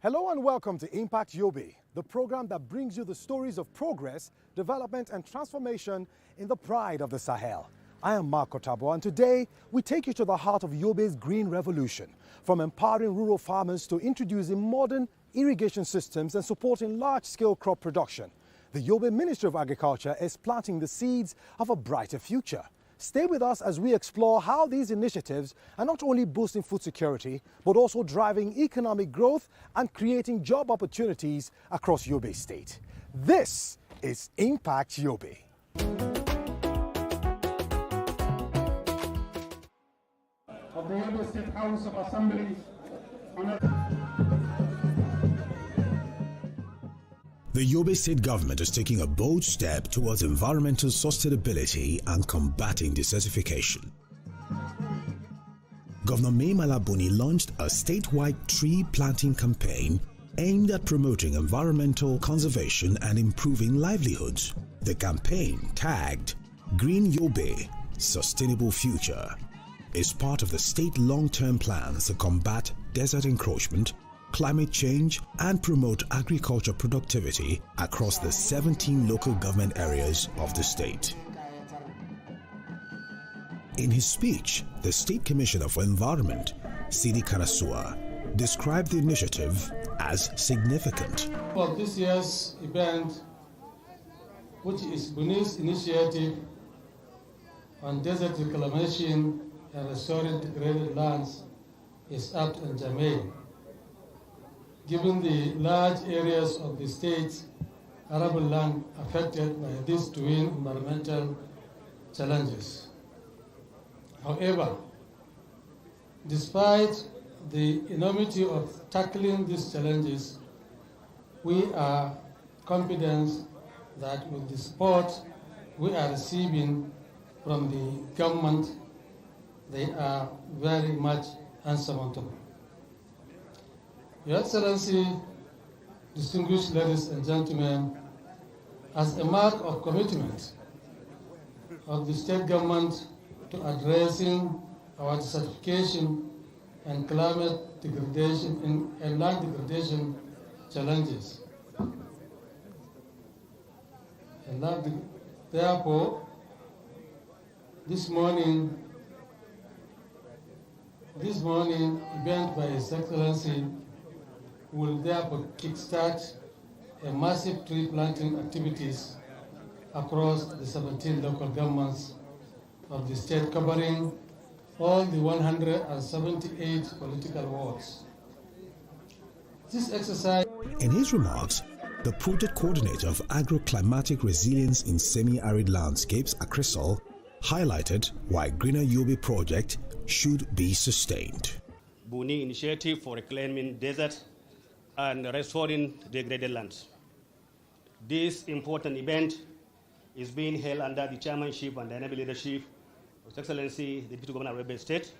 Hello and welcome to Impact Yobe, the program that brings you the stories of progress, development and transformation in the pride of the Sahel. I am Mark Otabo, and today we take you to the heart of Yobe's green revolution, from empowering rural farmers to introducing modern irrigation systems and supporting large-scale crop production. The Yobe Ministry of Agriculture is planting the seeds of a brighter future. Stay with us as we explore how these initiatives are not only boosting food security, but also driving economic growth and creating job opportunities across Yobe State. This is Impact Yobe. Of the Yobe State House of Assembly. The Yobe State government is taking a bold step towards environmental sustainability and combating desertification. Governor Mai Mala Buni launched a statewide tree planting campaign aimed at promoting environmental conservation and improving livelihoods. The campaign, tagged Green Yobe, Sustainable Future, is part of the state long-term plans to combat desert encroachment, climate change, and promote agriculture productivity across the 17 local government areas of the state. In his speech, the State Commissioner for Environment, Sidi Karasua, described the initiative as significant. For this year's event, which is Buni's initiative on desert reclamation and restoring degraded lands, is apt and germane, given the large areas of the state's arable land affected by these twin environmental challenges. However, despite the enormity of tackling these challenges, we are confident that with the support we are receiving from the government, they are very much unsurmountable. Your Excellency, distinguished ladies and gentlemen, as a mark of commitment of the state government to addressing our desertification and climate degradation and land degradation challenges. And therefore, this morning, event by His Excellency will therefore kickstart a massive tree planting activities across the 17 local governments of the state, covering all the 178 political wards. This exercise... In his remarks, the project coordinator of agroclimatic resilience in semi-arid landscapes, Akrisol, highlighted why Greener Yobe project should be sustained. Buni initiative for reclaiming desert and restoring degraded lands. This important event is being held under the chairmanship and dynamic leadership of His Excellency, the Deputy Governor of Yobe State,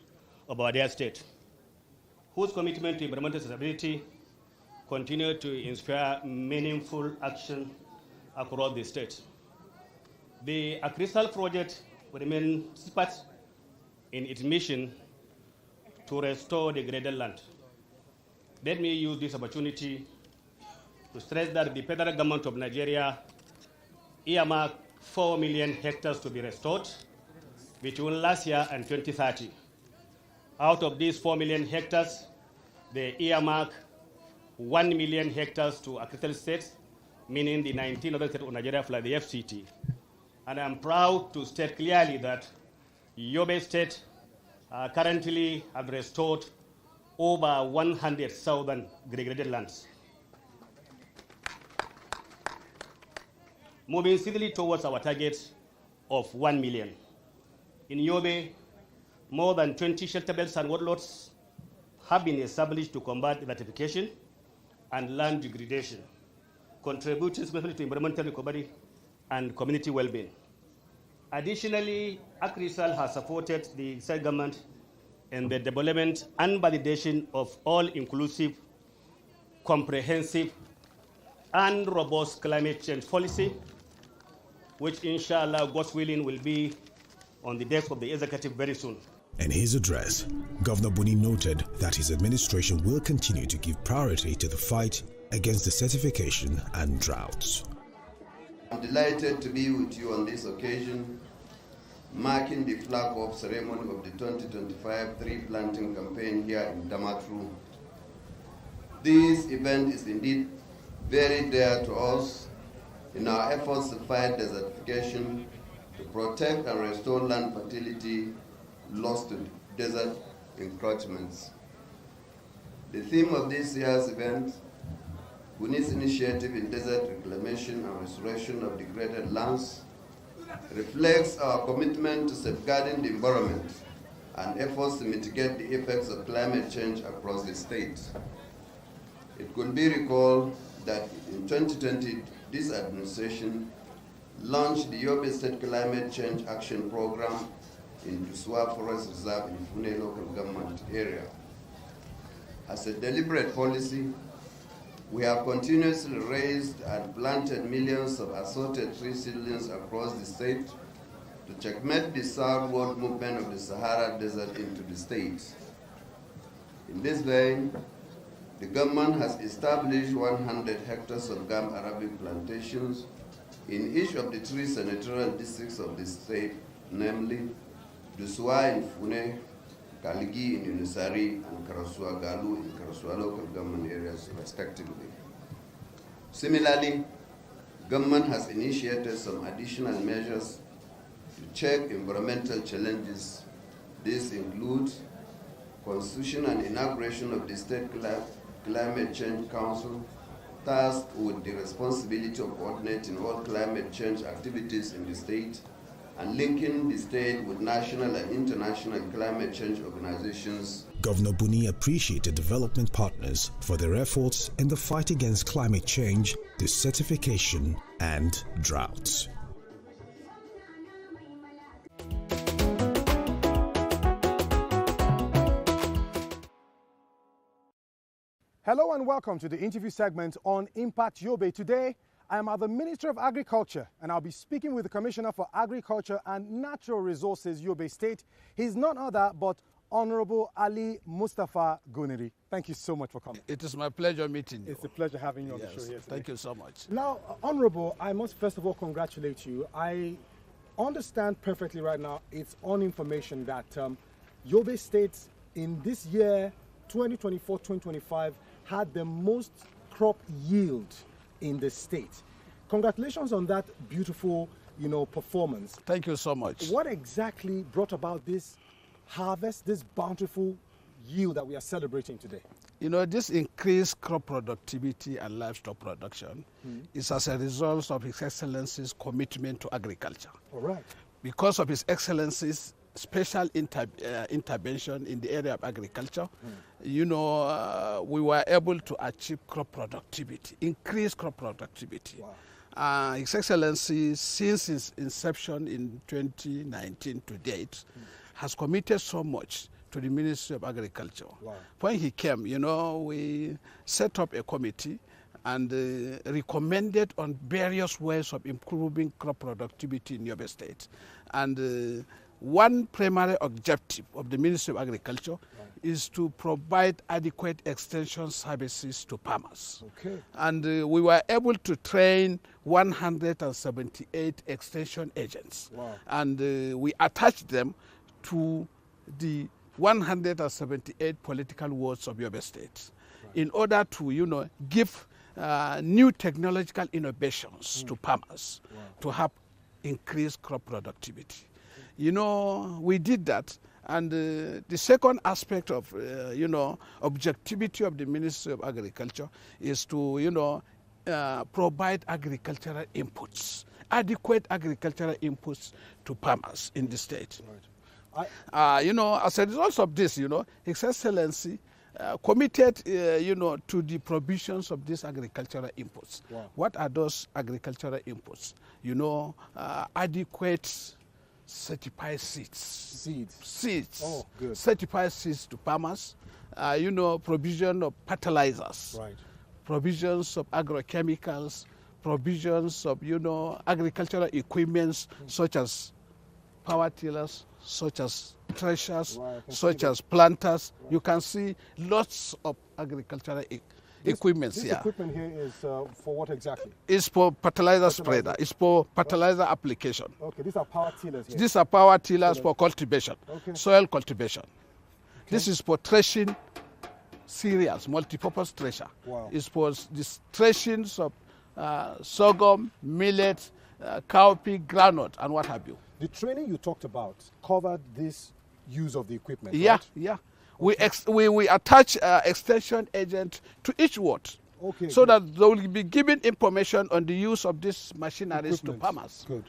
of our state, whose commitment to environmental sustainability continue to inspire meaningful action across the state. The Akrisal project will remain steadfast in its mission to restore degraded land. Let me use this opportunity to stress that the federal government of Nigeria earmarked 4 million hectares to be restored between last year and 2030. Out of these 4 million hectares, they earmarked 1 million hectares to agricultural states, meaning the 19 other states of Nigeria like the FCT. And I'm proud to state clearly that Yobe State currently have restored over 100,000 degraded lands, moving steadily towards our target of 1 million. In Yobe, more than 20 shelter belts and woodlots have been established to combat desertification and land degradation, contributing significantly to environmental recovery and community well-being. Additionally, Akrisal has supported the state government in the development and validation of all-inclusive, comprehensive, and robust climate change policy, which inshallah, God's willing, will be on the desk of the executive very soon. In his address, Governor Buni noted that his administration will continue to give priority to the fight against desertification and droughts. I'm delighted to be with you on this occasion, marking the flag-off ceremony of the 2025 tree planting campaign here in Damatru. This event is indeed very dear to us in our efforts to fight desertification, to protect and restore land fertility lost to desert encroachments. The theme of this year's event, Buni's initiative in desert reclamation and restoration of degraded lands, reflects our commitment to safeguarding the environment and efforts to mitigate the effects of climate change across the state. It could be recalled that in 2020, this administration launched the Yobe State Climate Change Action Program in Duswa Forest Reserve in Fune local government area. As a deliberate policy, we have continuously raised and planted millions of assorted tree seedlings across the state to checkmate the southward movement of the Sahara Desert into the state. In this vein, the government has established 100 hectares of gum Arabic plantations in each of the 3 senatorial districts of the state, namely Duswa in Fune, Kaligi in Yunusari, and Karasua Galu in Karasua local government areas, respectively. Similarly, government has initiated some additional measures to check environmental challenges. These include constitution and inauguration of the State Climate Change Council, tasked with the responsibility of coordinating all climate change activities in the state and linking the state with national and international climate change organizations. Governor Buni appreciated development partners for their efforts in the fight against climate change, desertification, and droughts. Hello and welcome to the interview segment on Impact Yobe. Today, I am at the Ministry of Agriculture and I'll be speaking with the Commissioner for Agriculture and Natural Resources, Yobe State. He's none other but Honorable Ali Mustafa Guniri. Thank you so much for coming. It is my pleasure meeting you. It's a pleasure having you on the show here today. Thank you so much. Now, Honorable, I must first of all congratulate you. I understand perfectly right now, it's on information that Yobe State in this year, 2024-2025, had the most crop yield in the state. Congratulations on that beautiful, performance. Thank you so much. What exactly brought about this harvest, this bountiful yield that we are celebrating today? This increased crop productivity and livestock production is as a result of His Excellency's commitment to agriculture. All right. Because of His Excellency's special intervention in the area of agriculture, we were able to achieve crop productivity, increased crop productivity. Wow. His Excellency, since his inception in 2019 to date, has committed so much to the Ministry of Agriculture. Wow. When he came, we set up a committee and recommended on various ways of improving crop productivity in Yobe State. And one primary objective of the Ministry of Agriculture is to provide adequate extension services to farmers. Okay. And we were able to train 178 extension agents. Wow. And we attached them to the 178 political wards of Yobe State in order to, give new technological innovations to farmers to have increased crop productivity. We did that. And the second aspect of, objectivity of the Ministry of Agriculture is to, provide agricultural inputs, adequate agricultural inputs to farmers in the state. Right. As a result of this, His Excellency committed, to the provisions of these agricultural inputs. Wow. What are those agricultural inputs? Adequate certified seeds. Seeds. Oh, good. Certified seeds to farmers. Provision of fertilizers. Right. Provisions of agrochemicals. Provisions of, agricultural equipments such as power tillers, such as threshers, Right, such as planters. Right. You can see lots of agricultural equipment here. This equipment here is for what exactly? It's for fertilizer spreader. It's for fertilizer application. Okay, these are power tillers here. These are power tillers for cultivation, soil cultivation. Okay. This is for threshing cereals, multi-purpose thresher. Wow. It's for the threshing of sorghum, millet, cowpea, groundnut, and what have you. The training you talked about covered this use of the equipment, Yeah, right? yeah. Okay. We attach extension agent to each ward. Okay, so good. that they will be given information on the use of these machineries to farmers. Good.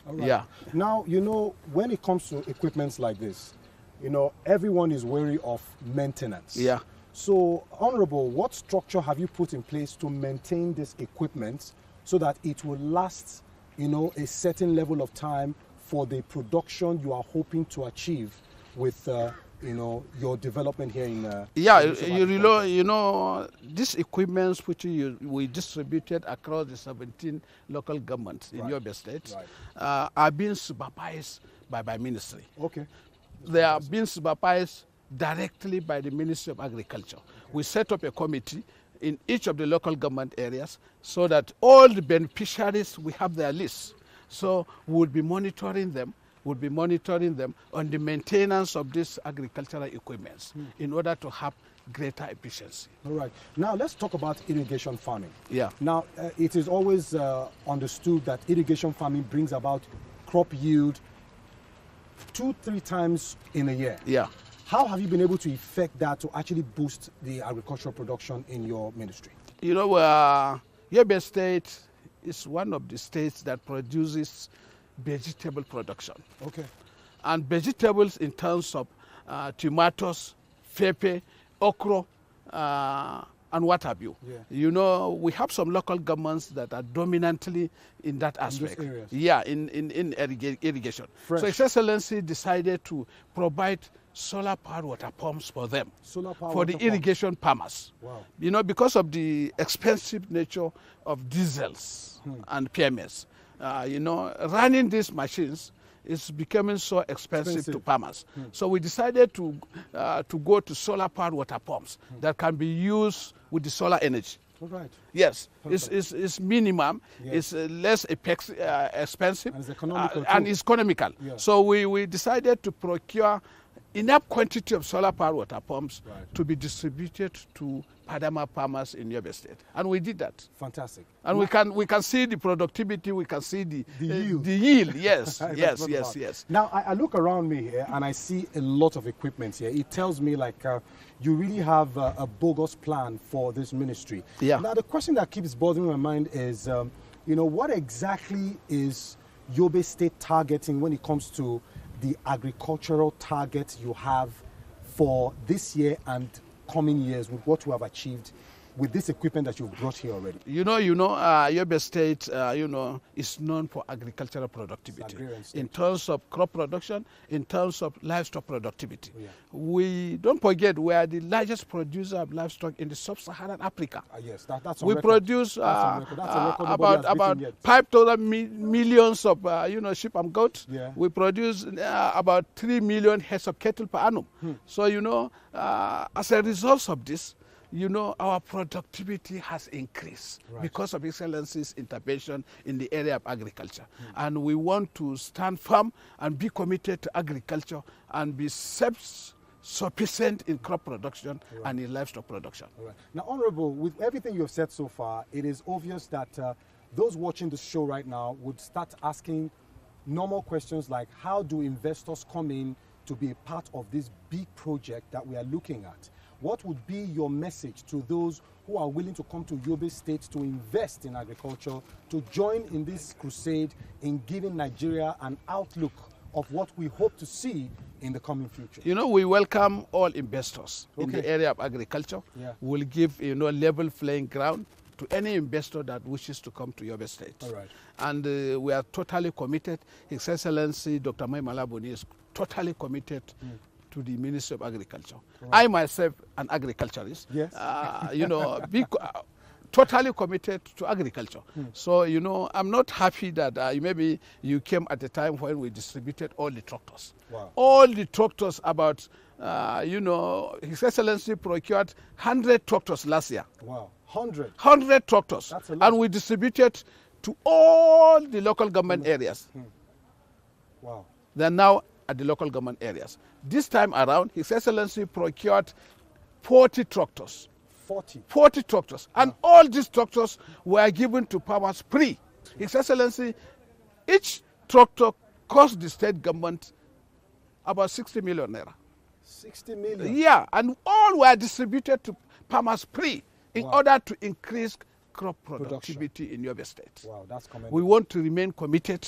All right. Yeah. Now, you know, when it comes to equipments like this, you know, everyone is wary of maintenance. Yeah. So, Honorable, what structure have you put in place to maintain this equipment so that it will last, you know, a certain level of time for the production you are hoping to achieve with, you know, your development here in you know, these equipments which we distributed across the 17 local governments in Yobe State are being supervised by ministry. Okay. They are being supervised directly by the Ministry of Agriculture. Okay. We set up a committee in each of the local government areas so that all the beneficiaries, we have their lists. So we'll be monitoring them. We'll be monitoring them on the maintenance of these agricultural equipments in order to have greater efficiency. All right. Now let's talk about irrigation farming. Yeah. Now it is always understood that irrigation farming brings about crop yield 2-3 times in a year. Yeah. How have you been able to effect that to actually boost the agricultural production in your ministry? You know, Yobe State is one of the states that produces vegetable production. Okay. And vegetables in terms of tomatoes, pepper, okra, and what have you. Yeah. You know, we have some local governments that are dominantly in that aspect. In those areas. Yeah, in irrigation. Fresh. So His Excellency decided to provide solar powered water pumps for them, for the irrigation farmers. Wow. You know, because of the expensive nature of diesels and PMS, you know, running these machines is becoming so expensive to farmers. So we decided to go to solar powered water pumps that can be used with the solar energy. Right. Yes, it's minimum, it's less expensive, and it's economical. And it's economical. Yeah. So we decided to procure enough quantity of solar powered water pumps to be distributed to Padama farmers in Yobe State, and we did that. Fantastic. And we can see the productivity, we can see the yield. The yield, yes, yes. Now I look around me here and I see a lot of equipment here. It tells me like you really have a bogus plan for this ministry. Yeah. Now the question that keeps bothering my mind is, you know, what exactly is Yobe State targeting when it comes to the agricultural target you have for this year and coming years with what we have achieved with this equipment that you've brought here already? You know, Yobe State, you know, is known for agricultural productivity in terms of crop production, in terms of livestock productivity. Yeah. We don't forget we are the largest producer of livestock in the sub-Saharan Africa. Yes, that's we produce about 5,000 millions of you know, sheep and goats. Yeah. We produce about 3 million heads of cattle per annum. So you know, as a result of this, you know, our productivity has increased because of Excellency's intervention in the area of agriculture. And we want to stand firm and be committed to agriculture and be self-sufficient in crop production and in livestock production. Now, Honorable, with everything you've said so far, it is obvious that those watching the show right now would start asking normal questions like, how do investors come in to be a part of this big project that we are looking at? What would be your message to those who are willing to come to Yobe State to invest in agriculture, to join in this crusade in giving Nigeria an outlook of what we hope to see in the coming future? You know, we welcome all investors in the area of agriculture. Yeah. We'll give, you know, level playing ground to any investor that wishes to come to Yobe State. All right. And we are totally committed. His Excellency Dr. Mai Malabuni is totally committed to the Ministry of Agriculture. Right. I myself, an agriculturist, yes. You know, totally committed to agriculture. So, you know, I'm not happy that maybe you came at a time when we distributed all the tractors. Wow. All the tractors about, you know, His Excellency procured 100 tractors last year. Wow. 100? 100 tractors. That's a lot. And we distributed to all the local government areas. Wow. They're now at the local government areas. This time around, His Excellency procured 40 tractors. 40 tractors. And all these tractors were given to farmers free. His Excellency, each tractor cost the state government about 60 million naira. 60 million? Yeah, and all were distributed to farmers free in order to increase crop productivity in Yobe State. Wow, that's commendable. We want to remain committed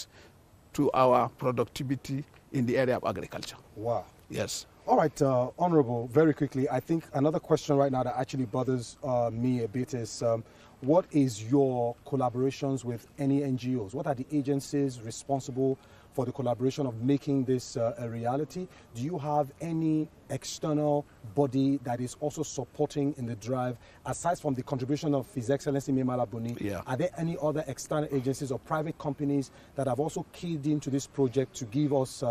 to our productivity in the area of agriculture. Wow. Yes. All right, Honorable, very quickly, I think another question right now that actually bothers me a bit is what is your collaborations with any NGOs? What are the agencies responsible for the collaboration of making this a reality? Do you have any external body that is also supporting in the drive, aside from the contribution of His Excellency Memala Buni? Yeah. Are there any other external agencies or private companies that have also keyed into this project to give us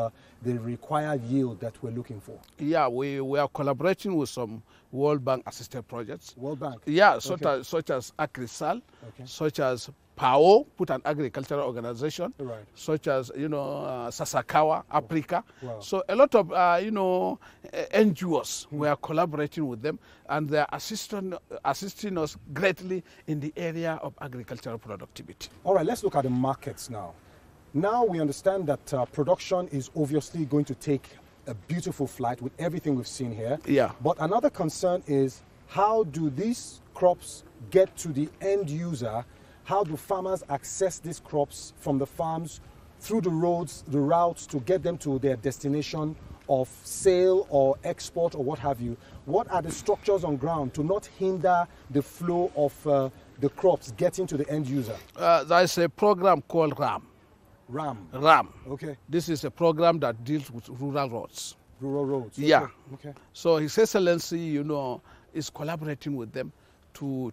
the required yield that we're looking for? Yeah, we are collaborating with some World Bank assisted projects. World Bank? Yeah, such as AgriSal, such as PAO, put an agricultural organization, such as, you know, Sasakawa, Africa. Wow. So a lot of, you know, NGOs, we are collaborating with them, and they are assisting us greatly in the area of agricultural productivity. All right, let's look at the markets now. Now we understand that production is obviously going to take a beautiful flight with everything we've seen here. Yeah. But another concern is, how do these crops get to the end user? How do farmers access these crops from the farms through the roads, the routes, to get them to their destination of sale or export or what have you? What are the structures on ground to not hinder the flow of the crops getting to the end user? There is a program called RAM. RAM. Okay. This is a program that deals with rural roads. Rural roads. Okay. Yeah. Okay. So His Excellency, you know, is collaborating with them to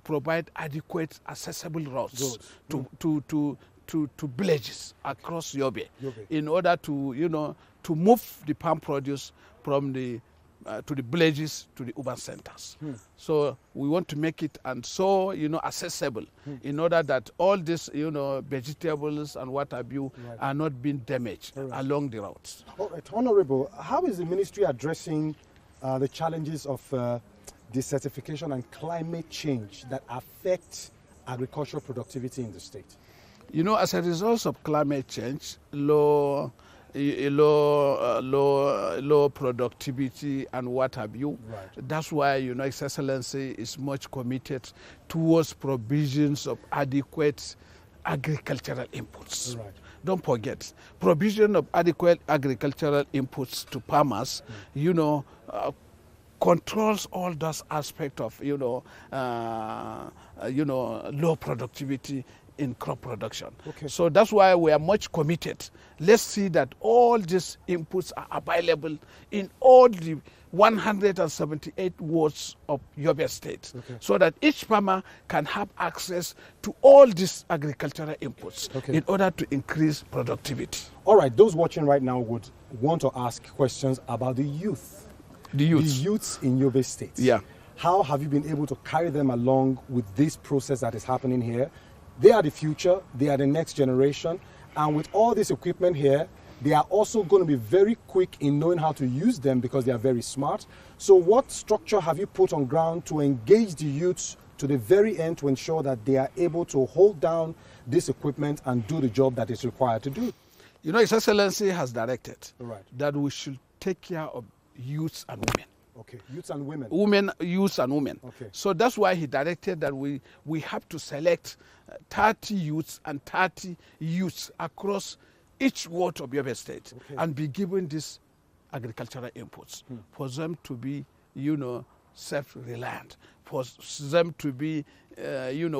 provide adequate, accessible roads to villages across Yobe in order to, you know, to move the palm produce from the to the villages to the urban centers. So we want to make it and so, you know, accessible in order that all these, you know, vegetables and what have you are not being damaged along the routes. All right, Honorable, how is the ministry addressing the challenges of desertification and climate change that affect agricultural productivity in the state? You know, as a result of climate change, low productivity and what have you. That's why, you know, His Excellency is much committed towards provisions of adequate agricultural inputs. Don't forget, provision of adequate agricultural inputs to farmers, you know, controls all those aspects of, low productivity in crop production. So that's why we are much committed. Let's see that all these inputs are available in all the 178 wards of Yobe State, so that each farmer can have access to all these agricultural inputs in order to increase productivity. All right, those watching right now would want to ask questions about the youth. The youths in Yobe State. Yeah. How have you been able to carry them along with this process that is happening here? They are the future, they are the next generation, and with all this equipment here, they are also going to be very quick in knowing how to use them because they are very smart. So what structure have you put on ground to engage the youths to the very end to ensure that they are able to hold down this equipment and do the job that is required to do? You know, His Excellency has directed that we should take care of youths and women. Okay, youths and women. Youths and women. Okay. So that's why he directed that we have to select 30 youths and 30 youths across each ward of Yobe State and be given these agricultural inputs for them to be, self-reliant, for them to be,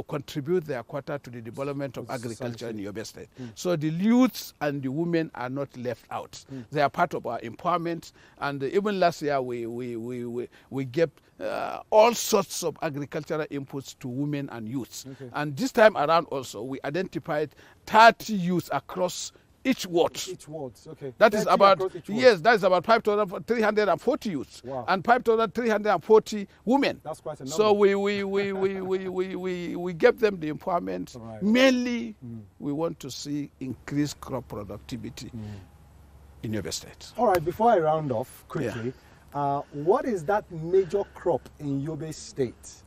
contribute their quota to the development of agriculture in Yobe State. So the youths and the women are not left out. They are part of our empowerment. And even last year, we gave all sorts of agricultural inputs to women and youths. And this time around also, we identified 30 youths across each ward. Each ward, okay. That is about, yes, that is about 5,340 youths. Wow. And 5,340 women. That's quite a number. So we gave them the empowerment. Right. Mainly, we want to see increased crop productivity in Yobe State. All right, before I round off quickly, what is that major crop in Yobe State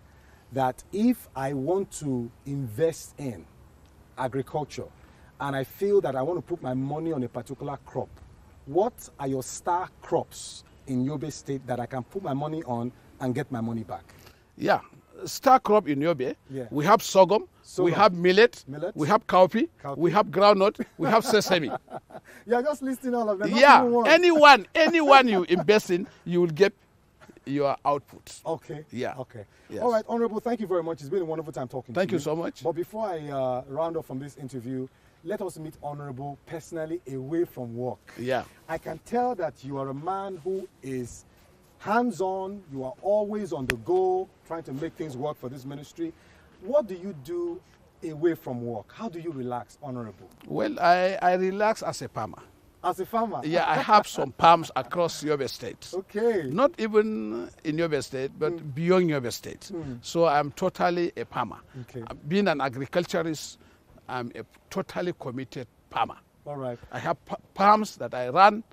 that if I want to invest in agriculture and I feel that I want to put my money on a particular crop, what are your star crops in Yobe State that I can put my money on and get my money back? Yeah, star crop in Yobe, we have sorghum, we have millet, we have cowpea, we have groundnut, we have sesame. You're just listing all of them. Yeah, anyone you invest in, you will get your output. Okay. Yeah. Okay. Yes. All right, Honorable, thank you very much. It's been a wonderful time talking to you. Thank you so much. But before I round off from this interview, let us meet Honorable personally away from work. Yeah. I can tell that you are a man who is hands-on. You are always on the go, trying to make things work for this ministry. What do you do away from work? How do you relax, Honorable? Well, I relax as a farmer. As a farmer? Yeah, I have some farms across Yobe State. Okay. Not even in Yobe State, but beyond Yobe State. So I'm totally a farmer. Okay. Being an agriculturist, I'm a totally committed farmer. All right. I have farms that I run,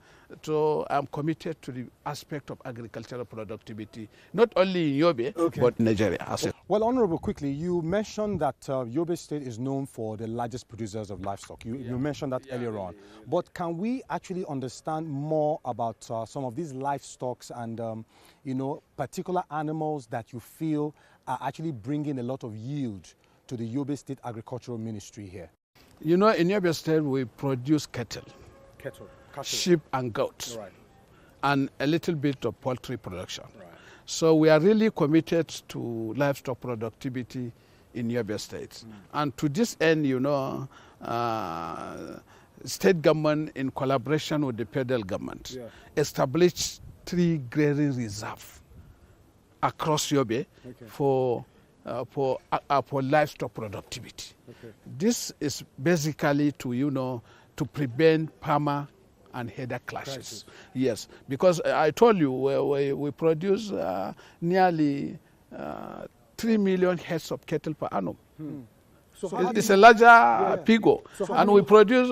so I'm committed to the aspect of agricultural productivity, not only in Yobe, but Nigeria. Well, Honorable, quickly, you mentioned that Yobe State is known for the largest producers of livestock. You mentioned that earlier on. But can we actually understand more about some of these livestock and, particular animals that you feel are actually bringing a lot of yield to the Yobe State Agricultural Ministry here? In Yobe State, we produce cattle, sheep and goats, and a little bit of poultry production. So we are really committed to livestock productivity in Yobe State. And to this end, state government, in collaboration with the federal government, established 3 grazing reserves across Yobe for livestock productivity. This is basically to prevent farmer and header clashes. Yes, because I told you we produce nearly 3 million heads of cattle per annum. So it's a larger pig, and we produce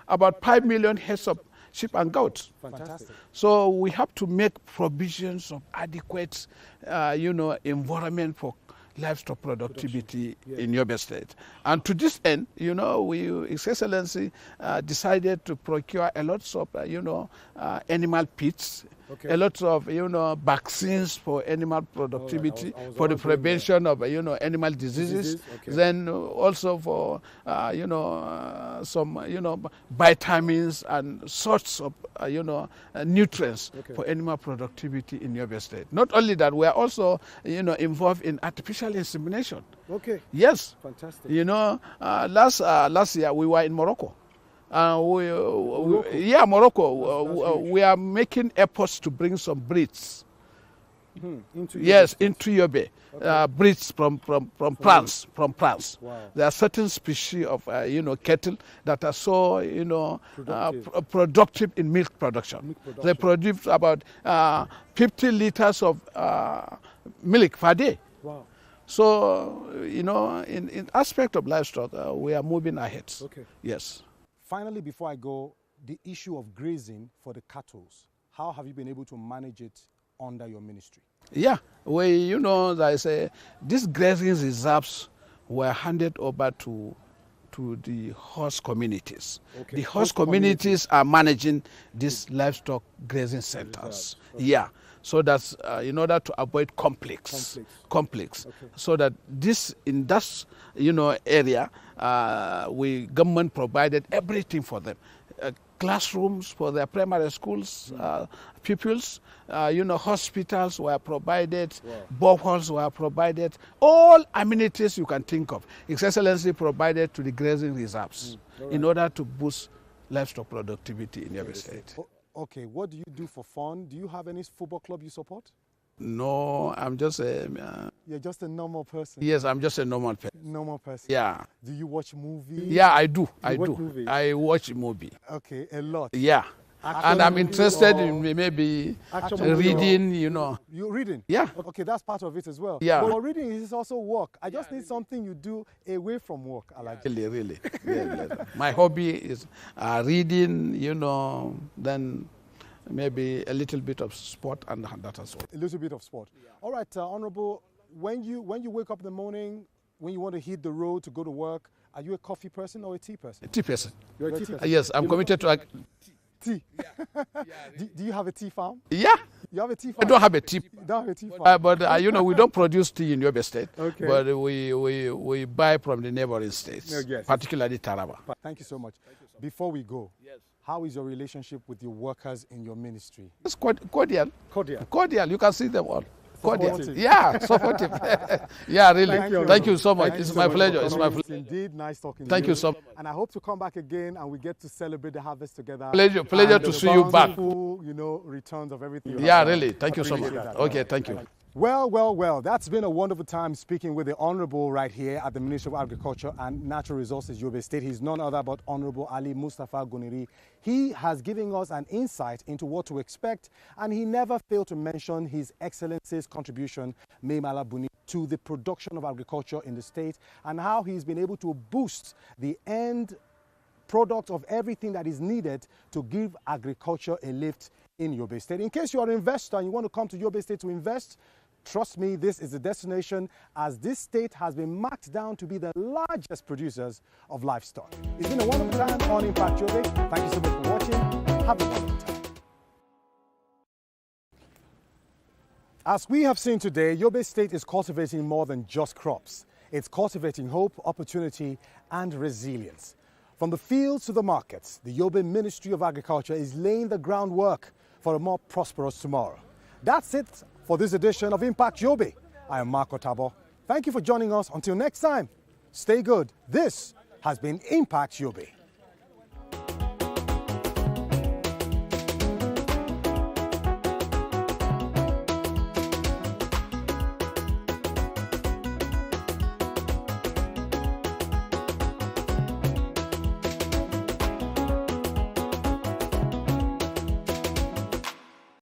about 5 million heads of sheep and goats. Fantastic. So we have to make provisions of adequate, environment for livestock productivity in Yobe State. And to this end, His Excellency decided to procure a lot of, animal pits, a lot of, vaccines for animal productivity, for the prevention of, animal diseases. Then also for, some, vitamins and sorts of, nutrients for animal productivity in Yobe State. Not only that, we are also, involved in artificial insemination. Okay. Yes. Fantastic. Last year we were in Morocco. Morocco. We are making efforts to bring some breeds. Into Yobe. Breeds from France. Wow. There are certain species of cattle that are so productive in milk production. They produce about 50 liters of milk per day. Wow. So in aspect of livestock, we are moving ahead. Okay. Yes. Finally, before I go, the issue of grazing for the cattle, how have you been able to manage it under your ministry? Yeah, I say these grazing reserves were handed over to the host communities. Okay. The host communities are managing these livestock grazing centers. Okay. Yeah, so that's in order to avoid conflicts. Okay. So that in that area, government provided everything for them. classrooms for their primary schools pupils. Hospitals were provided, boreholes were provided, all amenities you can think of. His Excellency provided to the grazing reserves in order to boost livestock productivity in Yobe State. Okay, what do you do for fun? Do you have any football club you support? No, I'm just a... You're just a normal person? Yes, I'm just a normal person. Normal person? Yeah. Do you watch movies? Yeah, I do. Movies? I watch movie. Okay, a lot? Yeah. And I'm interested in maybe reading, You're reading? Yeah. Okay, that's part of it as well. Yeah. But reading is also work. I just need something you do away from work. I like it. Really. My hobby is reading, then maybe a little bit of sport and that as well. A little bit of sport. Yeah. All right, Honorable, when you wake up in the morning, when you want to hit the road to go to work, are you a coffee person or a tea person? A tea person. You're a tea person? Yes, I'm committed to... Tea? Do you have a tea farm? Yeah. You have a tea farm? I don't have a tea. You don't have a tea farm? But, we don't produce tea in Yobe State. Okay. But we buy from the neighboring states, yes. Particularly Taraba. Thank you so much. Before we go, how is your relationship with your workers in your ministry? It's cordial. Cordial? Cordial. You can see them all. Cordial. Supportive. Yeah, supportive. Yeah, really. Thank you so much. It's my pleasure. It's my pleasure. It's indeed nice talking to you. Thank you so much. And I hope to come back again and we get to celebrate the harvest together. Pleasure to see you back. Returns of everything. Yeah, really. Thank you so much. Okay, thank you. Well, that's been a wonderful time speaking with the Honorable right here at the Ministry of Agriculture and Natural Resources, Yobe State. He's none other but Honorable Ali Mustafa Guniri. He has given us an insight into what to expect, and he never failed to mention His Excellency's contribution, Mai Mala Buni, to the production of agriculture in the state and how he's been able to boost the end product of everything that is needed to give agriculture a lift in Yobe State. In case you're an investor and you want to come to Yobe State to invest, trust me, this is the destination, as this state has been marked down to be the largest producers of livestock. It's been a wonderful time on Impact Yobe. Thank you so much for watching. Have a wonderful time. As we have seen today, Yobe State is cultivating more than just crops. It's cultivating hope, opportunity, and resilience. From the fields to the markets, the Yobe Ministry of Agriculture is laying the groundwork for a more prosperous tomorrow. That's it for this edition of Impact Yobe. I am Marco Tabo. Thank you for joining us. Until next time, stay good. This has been Impact Yobe.